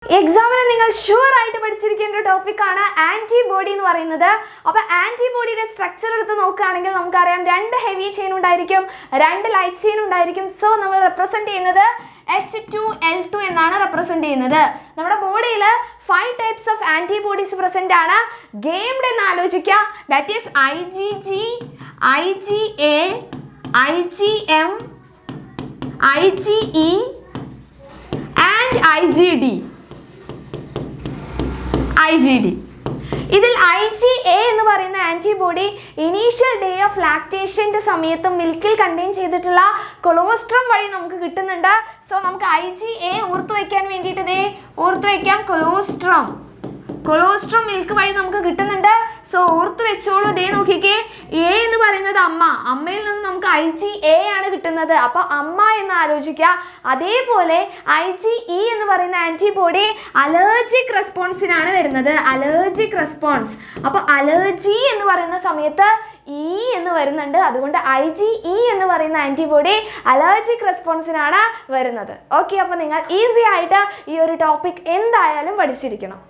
എക്സാമിന് നിങ്ങൾ ഷുവർ ആയിട്ട് പഠിച്ചിരിക്കേണ്ട ഒരു ടോപ്പിക്കാണ് ആന്റിബോഡി എന്ന് പറയുന്നത്. അപ്പോൾ ആന്റിബോഡിയുടെ സ്ട്രക്ചർ എടുത്ത് നോക്കുകയാണെങ്കിൽ നമുക്കറിയാം 2 ഹെവി ചെയിൻ ഉണ്ടായിരിക്കും, 2 ലൈറ്റ് ചെയിൻ ഉണ്ടായിരിക്കും. സോ നമ്മൾ റെപ്രസെന്റ് ചെയ്യുന്നത് H2L2 എന്നാണ് റെപ്രസെന്റ് ചെയ്യുന്നത്. നമ്മുടെ ബോഡിയിൽ 5 ടൈപ്സ് ഓഫ് ആന്റിബോഡീസ് പ്രസന്റ് ആണ്. ഗെയിംഡ് എന്ന് ആലോചിക്കുക. That is IgG, IgA, IgM, IgE and IgD. ഇതിൽ IgA എന്ന് പറയുന്ന ആന്റിബോഡി ഇനീഷ്യൽ ഡേ ഓഫ് ലാക്ടേഷൻ്റെ സമയത്ത് മിൽക്കിൽ കണ്ടെയ്ൻ ചെയ്തിട്ടുള്ള കൊളോസ്ട്രം വഴി നമുക്ക് കിട്ടുന്നുണ്ട്. സോ നമുക്ക് IgA ഓർത്തു വയ്ക്കാൻ വേണ്ടിയിട്ട് ഓർത്തു വയ്ക്കാം. കൊളോസ്ട്രം മിൽക്ക് വഴി നമുക്ക് കിട്ടുന്നുണ്ട്. സോ ഓർത്ത് വെച്ചോളൂ. നോക്കിക്കേ, എ എന്ന് പറയുന്നത് അമ്മയിൽ നിന്ന് നമുക്ക് IgA ആണ് കിട്ടുന്നത്. അപ്പോൾ അമ്മ എന്ന് ആലോചിക്കുക. അതേപോലെ IgE എന്ന് പറയുന്ന ആന്റിബോഡി അലർജിക് റെസ്പോൺസിനാണ് വരുന്നത്. Allergic response. അപ്പോൾ അലർജി എന്ന് പറയുന്ന സമയത്ത് E എന്ന് വരുന്നുണ്ട്. അതുകൊണ്ട് IgE എന്ന് പറയുന്ന ആന്റിബോഡി അലർജിക് റെസ്പോൺസിനാണ് വരുന്നത്. ഓക്കെ, അപ്പോൾ നിങ്ങൾ ഈസി ആയിട്ട് ഈ ഒരു ടോപ്പിക് എന്തായാലും പഠിച്ചിരിക്കണം.